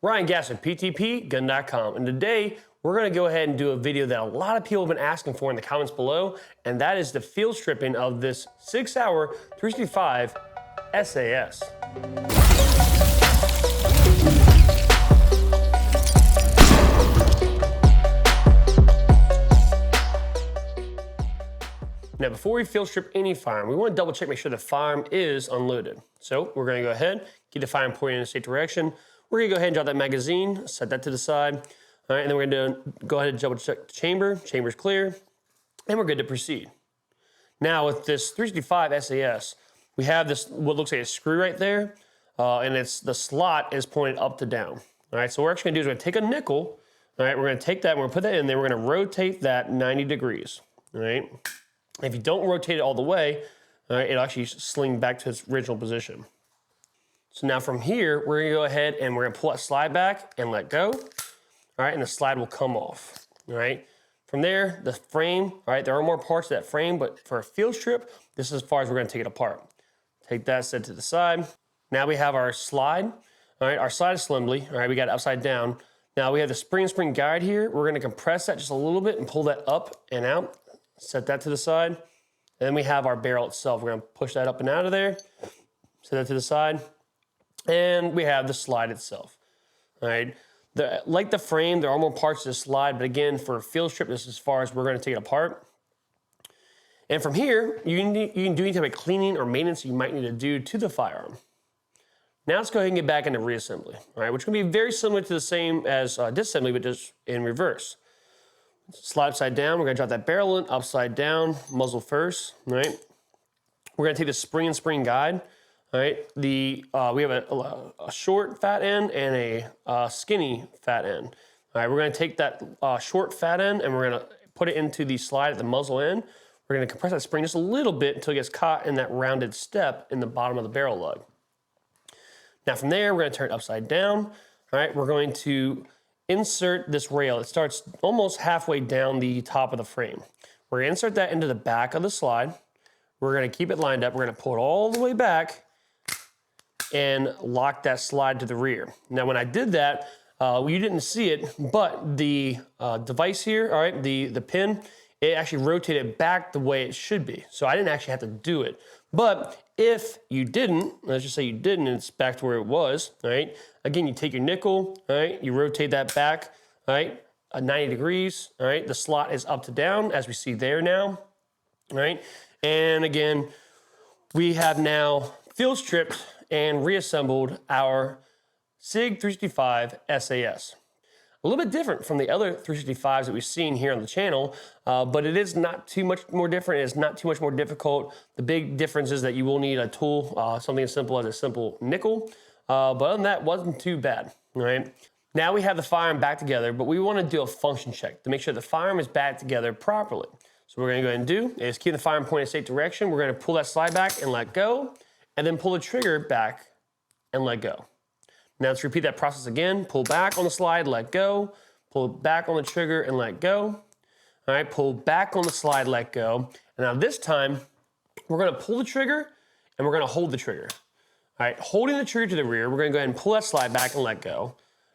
Ryan Gass with PTPGun.com, and today we're going to go ahead and do a video that a lot of people have been asking for in the comments below, and that is the field stripping of this 6-hour 365 SAS. Now, before we field strip any firearm, we want to double check, make sure the firearm is unloaded. So we're going to go ahead, keep the firearm pointing in a safe direction. We're going to go ahead and drop that magazine, set that to the side. All right, and then we're going to go ahead and double check the chamber. Chamber's clear, and we're good to proceed. Now, with this 365 SAS, we have this, what looks like a screw right there, and the slot is pointed up to down. All right, so what we're actually going to do is we're going to take a nickel. All right, we're going to take that, we're going to put that in there, we're going to rotate that 90 degrees. All right. If you don't rotate it all the way, it'll actually sling back to its original position. So now from here, we're gonna go ahead and we're gonna pull that slide back and let go. All right, and the slide will come off. All right. From there, the frame, all right, there are more parts to that frame, but for a field strip, this is as far as we're gonna take it apart. Take that, set to the side. Now we have our slide. All right, our slide is slimly. All right, we got it upside down. Now we have the spring guide here. We're gonna compress that just a little bit and pull that up and out. Set that to the side. And then we have our barrel itself. We're gonna push that up and out of there. Set that to the side. And we have the slide itself. All right. Like the frame, there are more parts to the slide, but again, for a field strip, this is as far as we're gonna take it apart. And from here, you can do any type of cleaning or maintenance you might need to do to the firearm. Now let's go ahead and get back into reassembly, all right, which is gonna be very similar to the same as disassembly, but just in reverse. Slide upside down, we're gonna drop that barrel in, upside down, muzzle first, right? We're gonna take the spring guide, all right? We have a short fat end and a skinny fat end. All right, we're gonna take that short fat end and we're gonna put it into the slide at the muzzle end. We're gonna compress that spring just a little bit until it gets caught in that rounded step in the bottom of the barrel lug. Now from there, we're gonna turn it upside down, all right? We're going to insert this rail. It starts almost halfway down the top of the frame. We're gonna insert that into the back of the slide. We're gonna keep it lined up. We're gonna pull it all the way back and lock that slide to the rear. Now, when I did that, you didn't see it, but the device here, all right, the pin, it actually rotated back the way it should be. So I didn't actually have to do it. But if you didn't, let's just say you didn't, and it's back to where it was, all right? Again, you take your nickel, all right? You rotate that back, all right? 90 degrees, all right? The slot is up to down, as we see there now, all right? And again, we have now field stripped and reassembled our SIG 365 SAS. A little bit different from the other 365s that we've seen here on the channel, but it is not too much more different. It's not too much more difficult. The big difference is that you will need a tool, something as simple as a simple nickel, but other than that, wasn't too bad, all right? Now we have the firearm back together, but we want to do a function check to make sure the firearm is back together properly. So what we're going to go ahead and do is keep the firearm pointed in a safe direction. We're going to pull that slide back and let go, and then pull the trigger back and let go. Now let's repeat that process again. Pull back on the slide, let go. Pull back on the trigger and let go. All right, pull back on the slide, let go. And now this time, we're gonna pull the trigger and we're gonna hold the trigger. All right, holding the trigger to the rear, we're gonna go ahead and pull that slide back and let go.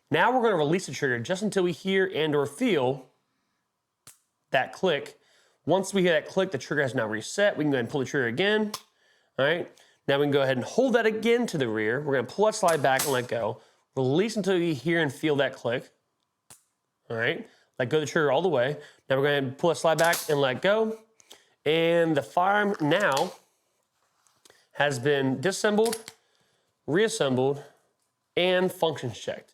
Now we're gonna release the trigger just until we hear and or feel that click. Once we hear that click, the trigger has now reset. We can go ahead and pull the trigger again. All right. Now we can go ahead and hold that again to the rear. We're gonna pull that slide back and let go. Release until you hear and feel that click. All right, let go of the trigger all the way. Now we're gonna pull that slide back and let go. And the firearm now has been disassembled, reassembled, and functions checked.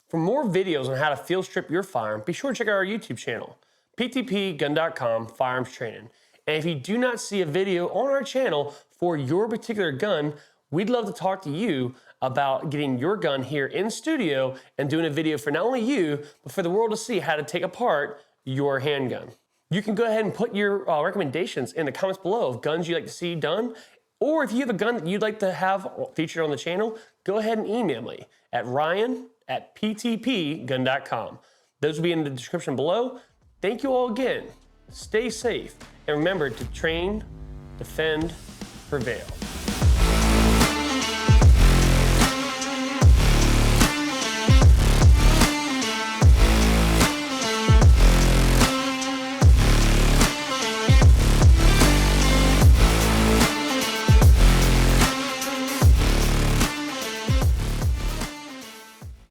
For more videos on how to field strip your firearm, be sure to check out our YouTube channel, PTPGun.com Firearms Training. And if you do not see a video on our channel for your particular gun, we'd love to talk to you about getting your gun here in studio and doing a video for not only you, but for the world to see how to take apart your handgun. You can go ahead and put your recommendations in the comments below of guns you'd like to see done, or if you have a gun that you'd like to have featured on the channel, go ahead and email me at ryan@ptpgun.com. Those will be in the description below. Thank you all again. Stay safe, and remember to train, defend, prevail.